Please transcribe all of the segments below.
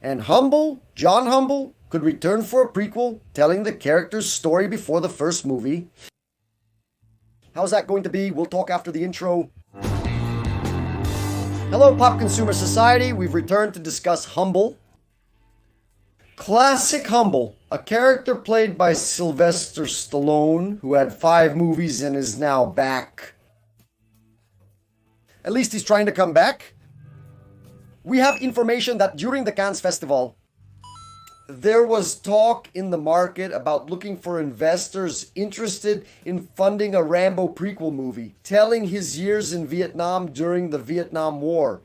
And John Humble, could return for a prequel telling the character's story before the first movie. How's that going to be? We'll talk after the intro. Hello, Pop Consumer Society. We've returned to discuss Humble. Classic Humble, a character played by Sylvester Stallone, who had 5 movies and is now back. At least he's trying to come back. We have information that during the Cannes Festival, there was talk in the market about looking for investors interested in funding a Rambo prequel movie, telling his years in Vietnam during the Vietnam War.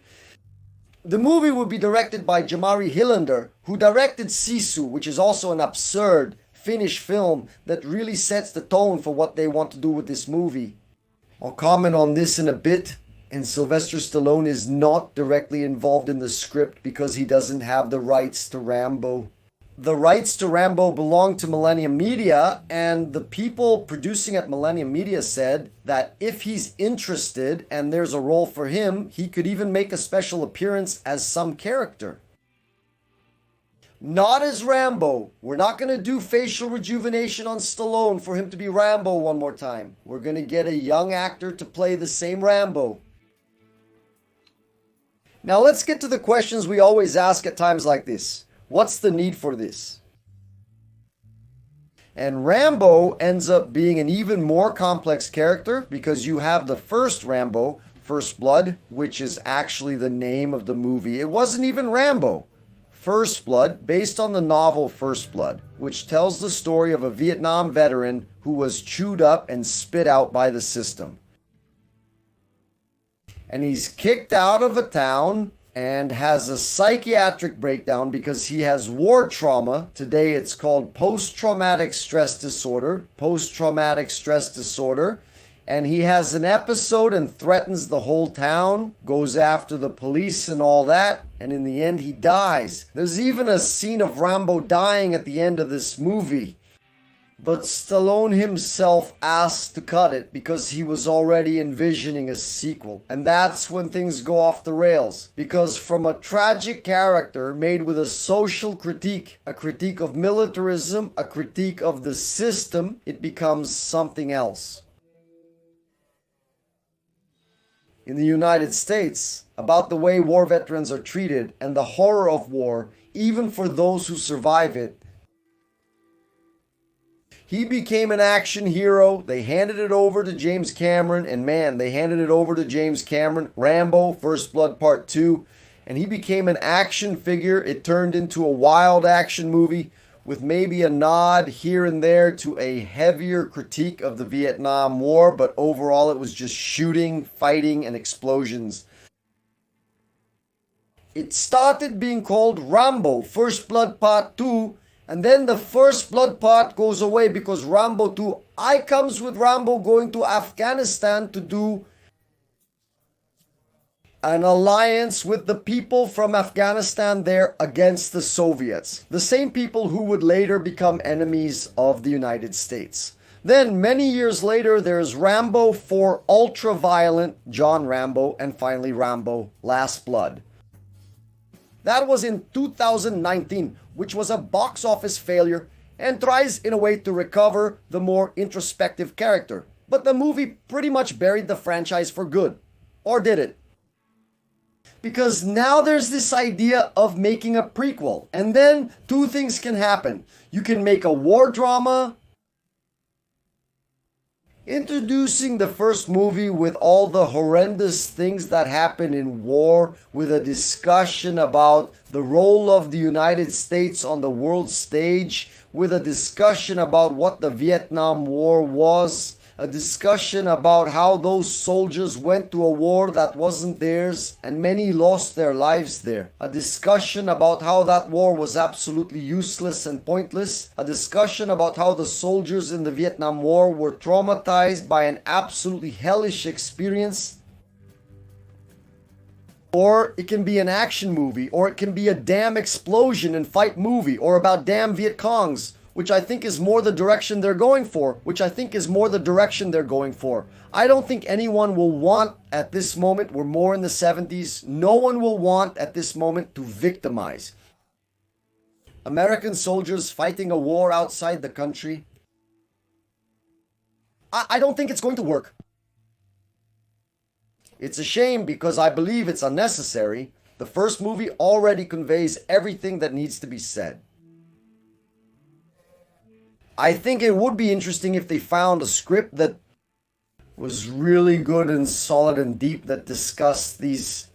The movie would be directed by Jamari Hillander, who directed Sisu, which is also an absurd Finnish film that really sets the tone for what they want to do with this movie. I'll comment on this in a bit, and Sylvester Stallone is not directly involved in the script because he doesn't have the rights to Rambo. The rights to Rambo belong to Millennium Media, and the people producing at Millennium Media said that if he's interested and there's a role for him, he could even make a special appearance as some character. Not as Rambo. We're not going to do facial rejuvenation on Stallone for him to be Rambo one more time. We're going to get a young actor to play the same Rambo. Now let's get to the questions we always ask at times like this. What's the need for this? And Rambo ends up being an even more complex character because you have the first Rambo, First Blood, which is actually the name of the movie. It wasn't even Rambo. First Blood, based on the novel First Blood, which tells the story of a Vietnam veteran who was chewed up and spit out by the system. And he's kicked out of a town and has a psychiatric breakdown because he has war trauma. Today it's called post-traumatic stress disorder. And he has an episode and threatens the whole town, goes after the police and all that, and in the end he dies. There's even a scene of Rambo dying at the end of this movie. But Stallone himself asked to cut it because he was already envisioning a sequel. And that's when things go off the rails. Because from a tragic character made with a social critique, a critique of militarism, a critique of the system, it becomes something else. In the United States, about the way war veterans are treated and the horror of war, even for those who survive it, he became an action hero. They handed it over to James Cameron, and man, they handed it over to James Cameron. Rambo, First Blood Part 2, and he became an action figure. It turned into a wild action movie with maybe a nod here and there to a heavier critique of the Vietnam War, but overall it was just shooting, fighting, and explosions. It started being called Rambo, First Blood Part 2, and then the First Blood part goes away because Rambo 2 comes with Rambo going to Afghanistan to do an alliance with the people from Afghanistan there against the Soviets. The same people who would later become enemies of the United States. Then many years later there's Rambo for ultra-violent John Rambo, and finally Rambo Last Blood. That was in 2019, which was a box office failure and tries in a way to recover the more introspective character. But the movie pretty much buried the franchise for good. Or did it? Because now there's this idea of making a prequel. And then 2 things can happen. You can make a war drama, introducing the first movie with all the horrendous things that happen in war, with a discussion about the role of the United States on the world stage, with a discussion about what the Vietnam War was, a discussion about how those soldiers went to a war that wasn't theirs and many lost their lives there. A discussion about how that war was absolutely useless and pointless. A discussion about how the soldiers in the Vietnam War were traumatized by an absolutely hellish experience. Or it can be an action movie, or it can be a damn explosion and fight movie, or about damn Viet Congs, which I think is more the direction they're going for. I don't think anyone will want at this moment, we're more in the 70s, no one will want at this moment to victimize. American soldiers fighting a war outside the country. I don't think it's going to work. It's a shame because I believe it's unnecessary. The first movie already conveys everything that needs to be said. I think it would be interesting if they found a script that was really good and solid and deep that discussed these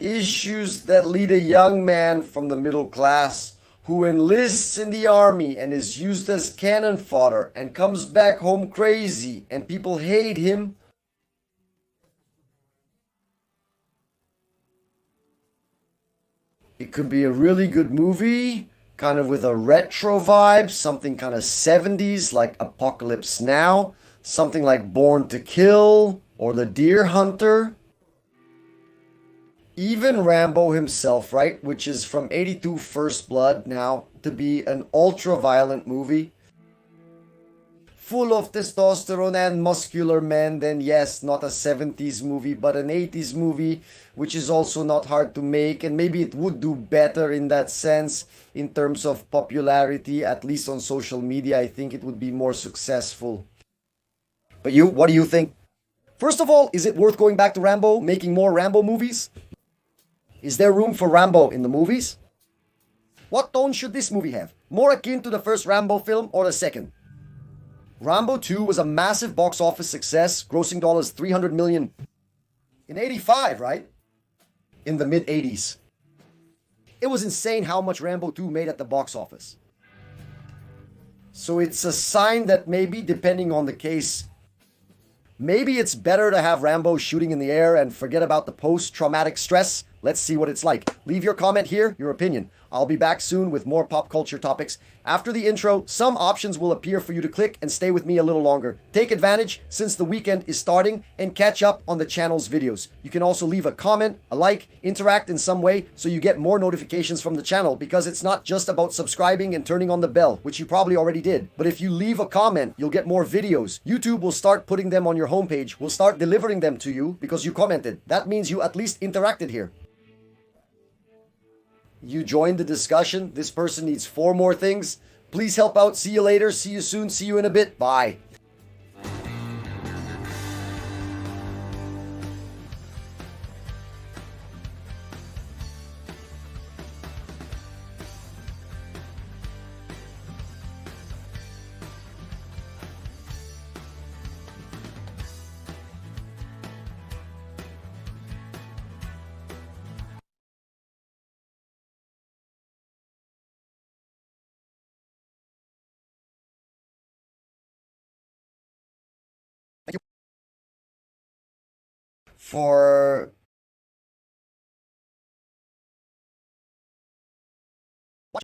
issues that lead a young man from the middle class who enlists in the army and is used as cannon fodder and comes back home crazy and people hate him. It could be a really good movie, kind of with a retro vibe, something kind of 70s like Apocalypse Now, something like Born to Kill or The Deer Hunter. Even Rambo himself, right, which is from 82 First Blood now, to be an ultra violent movie. Full of testosterone and muscular men, then yes, not a 70s movie, but an 80s movie, which is also not hard to make, and maybe it would do better in that sense, in terms of popularity, at least on social media. I think it would be more successful. But you, what do you think? First of all, is it worth going back to Rambo, making more Rambo movies? Is there room for Rambo in the movies? What tone should this movie have? More akin to the first Rambo film or the second? Rambo 2 was a massive box office success, grossing dollars 300 million in 85, right? In the mid 80s. It was insane how much Rambo 2 made at the box office. So it's a sign that maybe, depending on the case, maybe it's better to have Rambo shooting in the air and forget about the post-traumatic stress. Let's see what it's like. Leave your comment here, your opinion. I'll be back soon with more pop culture topics. After the intro, some options will appear for you to click and stay with me a little longer. Take advantage since the weekend is starting and catch up on the channel's videos. You can also leave a comment, a like, interact in some way so you get more notifications from the channel, because it's not just about subscribing and turning on the bell, which you probably already did. But if you leave a comment, you'll get more videos. YouTube will start putting them on your homepage. We'll start delivering them to you because you commented. That means you at least interacted here. You joined the discussion. This person needs 4 more things. Please help out. See you later. See you soon. See you in a bit. Bye. For